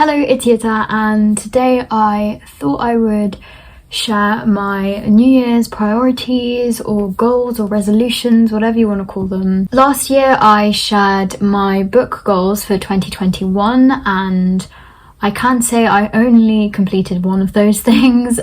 Hello, it's Jeta, and today I thought I would share my New Year's priorities or goals or resolutions, whatever you want to call them. Last year I shared my book goals for 2021 and I can say I only completed one of those things.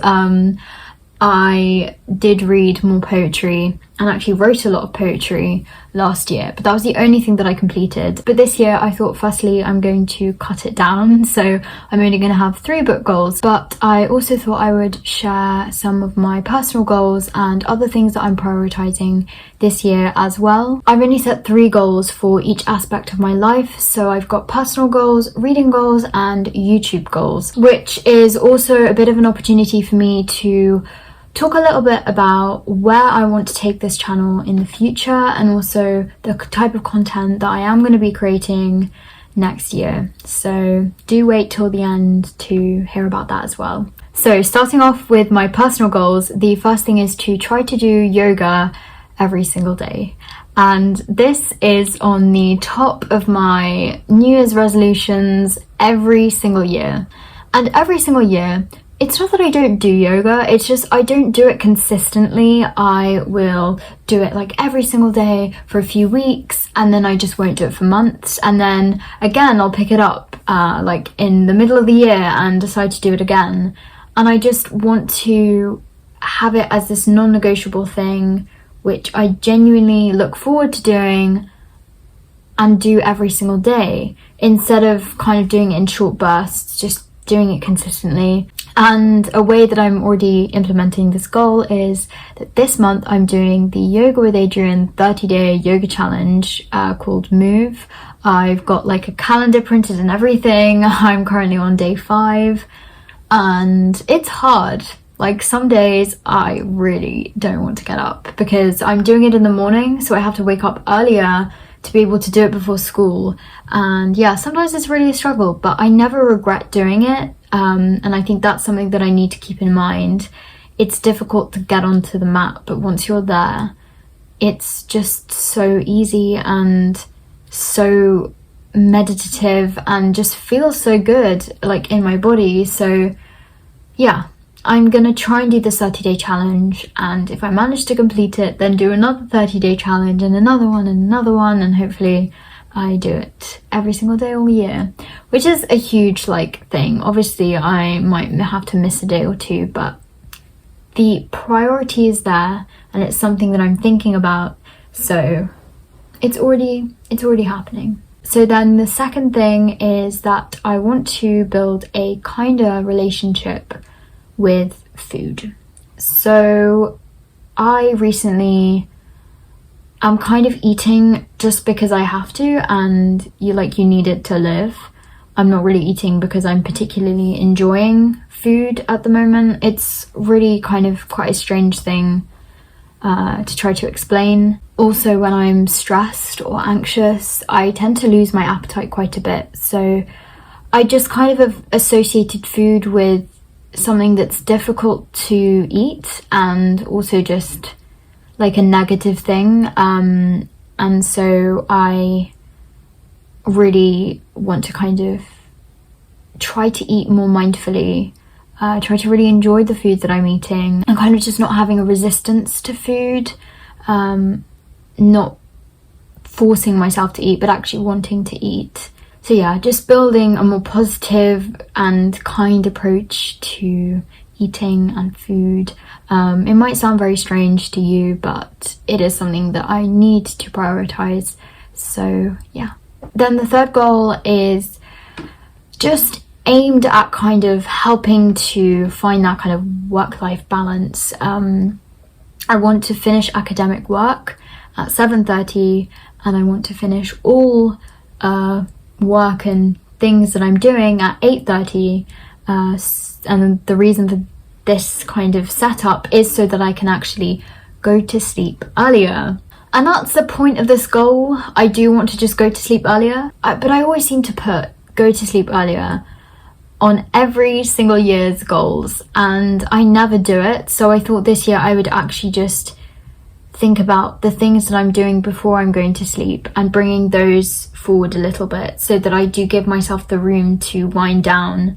I did read more poetry and actually wrote a lot of poetry last year, but that was the only thing that I completed. But this year I thought firstly I'm going to cut it down, so I'm only going to have 3 book goals, but I also thought I would share some of my personal goals and other things that I'm prioritizing this year as well. I've only set 3 goals for each aspect of my life, so I've got personal goals, reading goals and YouTube goals, which is also a bit of an opportunity for me to talk a little bit about where I want to take this channel in the future and also the type of content that I am going to be creating next year. So do wait till the end to hear about that as well. So starting off with my personal goals, the first thing is to try to do yoga every single day. And this is on the top of my New Year's resolutions every single year. And every single year, it's not that I don't do yoga, it's just I don't do it consistently. I will do it like every single day for a few weeks and then I just won't do it for months, and then again I'll pick it up like in the middle of the year and decide to do it again. And I just want to have it as this non-negotiable thing which I genuinely look forward to doing and do every single day, instead of kind of doing it in short bursts, just doing it consistently. And a way that I'm already implementing this goal is that this month I'm doing the Yoga with Adrian 30-day yoga challenge called Move. I've got like a calendar printed and everything. I'm currently on day 5 and it's hard. Like some days I really don't want to get up because I'm doing it in the morning, so I have to wake up earlier to be able to do it before school. And yeah, sometimes it's really a struggle, but I never regret doing it. And I think that's something that I need to keep in mind. It's difficult to get onto the mat, but once you're there, it's just so easy and so meditative and just feels so good like in my body. So yeah, I'm gonna try and do this 30-day challenge, and if I manage to complete it, then do another 30-day challenge and another one and another one, and hopefully I do it every single day all year, which is a huge like thing. Obviously I might have to miss a day or 2, but the priority is there and it's something that I'm thinking about, so it's already happening. So then the second thing is that I want to build a kinder relationship with food. So I recently I'm kind of eating just because I have to, and you need it to live. I'm not really eating because I'm particularly enjoying food at the moment. It's really kind of quite a strange thing to try to explain. Also, when I'm stressed or anxious, I tend to lose my appetite quite a bit. So I just kind of have associated food with something that's difficult to eat and also just like a negative thing, and so I really want to kind of try to eat more mindfully, try to really enjoy the food that I'm eating and kind of just not having a resistance to food, not forcing myself to eat but actually wanting to eat. So yeah, just building a more positive and kind approach to eating and food. It might sound very strange to you, but it is something that I need to prioritize. So yeah. Then the third goal is just aimed at kind of helping to find that kind of work-life balance. I want to finish academic work at 7:30 and I want to finish all work and things that I'm doing at 8:30. And the reason for this kind of setup is so that I can actually go to sleep earlier. And that's the point of this goal. I do want to just go to sleep earlier, but I always seem to put go to sleep earlier on every single year's goals and I never do it. So I thought this year I would actually just think about the things that I'm doing before I'm going to sleep and bringing those forward a little bit so that I do give myself the room to wind down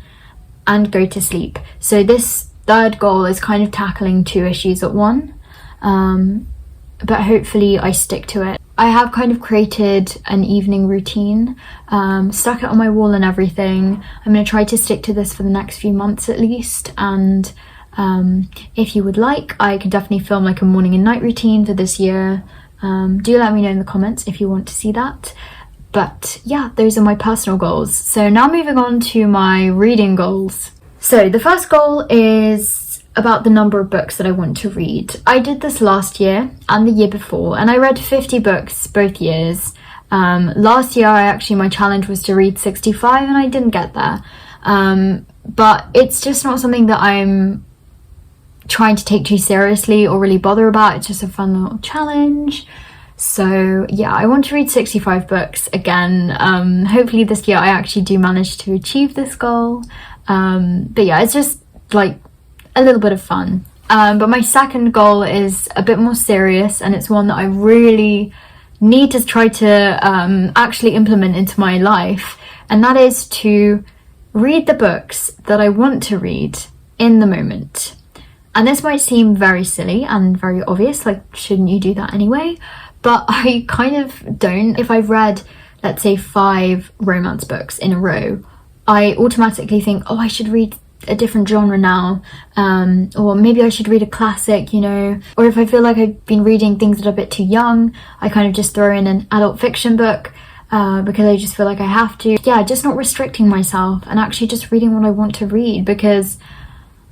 and go to sleep. So this third goal is kind of tackling 2 issues at one, but hopefully I stick to it. I have kind of created an evening routine, stuck it on my wall and everything. I'm going to try to stick to this for the next few months at least, and if you would like, I could definitely film like a morning and night routine for this year. Do let me know in the comments if you want to see that. But yeah, those are my personal goals. So now moving on to my reading goals. So the first goal is about the number of books that I want to read. I did this last year and the year before, and I read 50 books both years. Last year, my challenge was to read 65, and I didn't get there. But it's just not something that I'm trying to take too seriously or really bother about. It's just a fun little challenge. So yeah, I want to read 65 books again. Hopefully this year I actually do manage to achieve this goal. But yeah, it's just like a little bit of fun. But my second goal is a bit more serious, and it's one that I really need to try to actually implement into my life, and that is to read the books that I want to read in the moment. And this might seem very silly and very obvious, like shouldn't you do that anyway? But I kind of don't. If I've read, let's say, 5 romance books in a row, I automatically think, oh, I should read a different genre now, or maybe I should read a classic, you know. Or if I feel like I've been reading things that are a bit too young, I kind of just throw in an adult fiction book because I just feel like I have to. Yeah, just not restricting myself and actually just reading what I want to read, because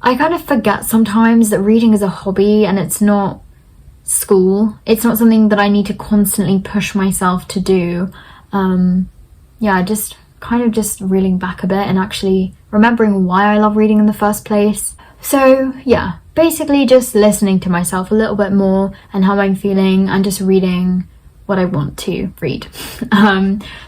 I kind of forget sometimes that reading is a hobby and it's not school. It's not something that I need to constantly push myself to do. Yeah, just kind of just reeling back a bit and actually remembering why I love reading in the first place. So yeah, basically just listening to myself a little bit more and how I'm feeling, and just reading what I want to read.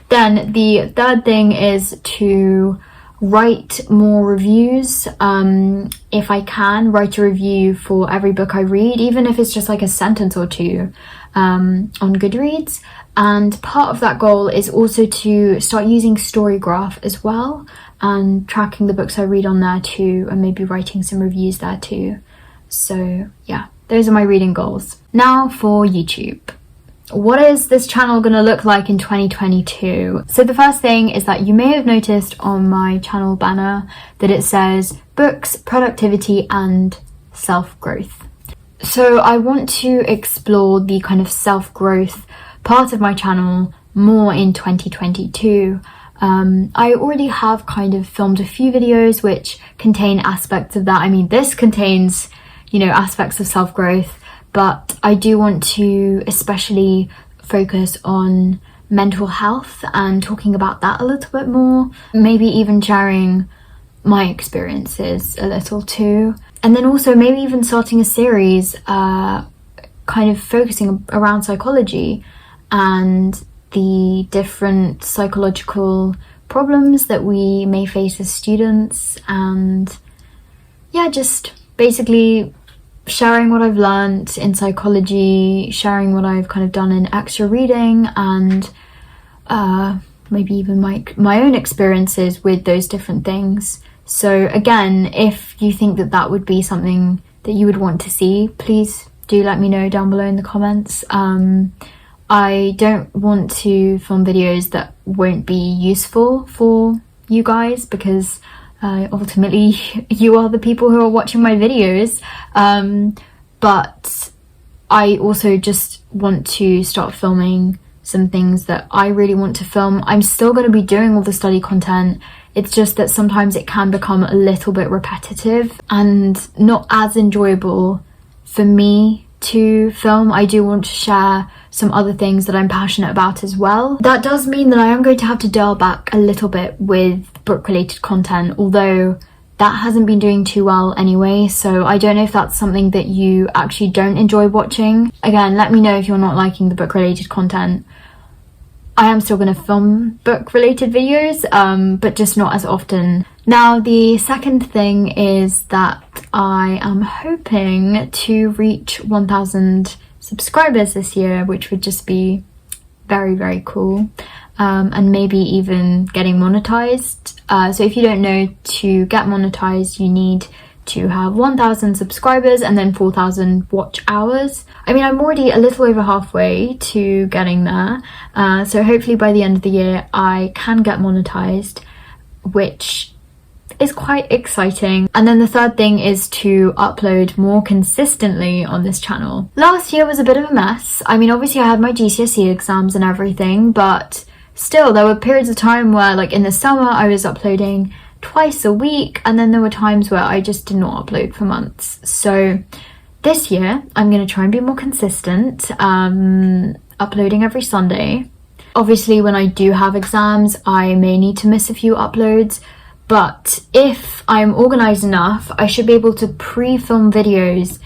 Then the third thing is to write more reviews. If I can, write a review for every book I read, even if it's just like a sentence or two on Goodreads. And part of that goal is also to start using Storygraph as well, and tracking the books I read on there too, and maybe writing some reviews there too. So yeah, those are my reading goals. Now for YouTube. What is this channel going to look like in 2022? So the first thing is that you may have noticed on my channel banner that it says books, productivity and self-growth. So I want to explore the kind of self-growth part of my channel more in 2022. I already have kind of filmed a few videos which contain aspects of that. I mean, this contains, you know, aspects of self-growth, but I do want to especially focus on mental health and talking about that a little bit more, maybe even sharing my experiences a little too. And then also maybe even starting a series kind of focusing around psychology and the different psychological problems that we may face as students, and yeah, just basically sharing what I've learned in psychology, sharing what I've kind of done in extra reading, and maybe even my own experiences with those different things. So again, if you think that that would be something that you would want to see, please do let me know down below in the comments. I don't want to film videos that won't be useful for you guys, because ultimately you are the people who are watching my videos, but I also just want to start filming some things that I really want to film. I'm still going to be doing all the study content. It's just that sometimes it can become a little bit repetitive and not as enjoyable for me to film. I do want to share some other things that I'm passionate about as well. That does mean that I am going to have to dial back a little bit with book related content, although that hasn't been doing too well anyway, so I don't know if that's something that you actually don't enjoy watching. Again, let me know if you're not liking the book related content. I am still going to film book related videos, but just not as often. Now, the second thing is that I am hoping to reach 1,000 subscribers this year, which would just be very, very cool. And maybe even getting monetized. So if you don't know, to get monetized you need to have 1,000 subscribers and then 4,000 watch hours. I mean, I'm already a little over halfway to getting there, so hopefully by the end of the year I can get monetized, which is quite exciting. And then the third thing is to upload more consistently on this channel. Last year was a bit of a mess. I mean, obviously I had my GCSE exams and everything, but still there were periods of time where, like in the summer, I was uploading twice a week, and then there were times where I just did not upload for months. So this year I'm going to try and be more consistent, uploading every Sunday. Obviously when I do have exams I may need to miss a few uploads, but if I'm organized enough I should be able to pre-film videos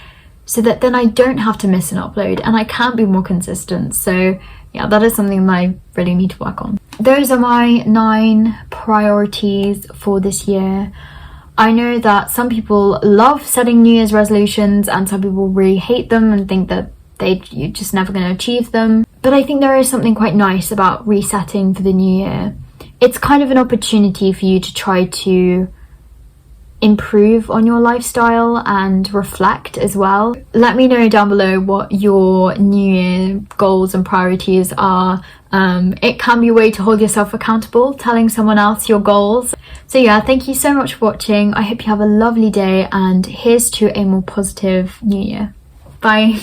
so that then I don't have to miss an upload and I can be more consistent. So yeah, that is something that I really need to work on. Those are my 9 priorities for this year. I know that some people love setting New Year's resolutions and some people really hate them and think that you're just never going to achieve them. But I think there is something quite nice about resetting for the new year. It's kind of an opportunity for you to try to improve on your lifestyle and reflect as well. Let me know down below what your New Year goals and priorities are. It can be a way to hold yourself accountable, telling someone else your goals. So yeah, thank you so much for watching. I hope you have a lovely day, and here's to a more positive new year. Bye.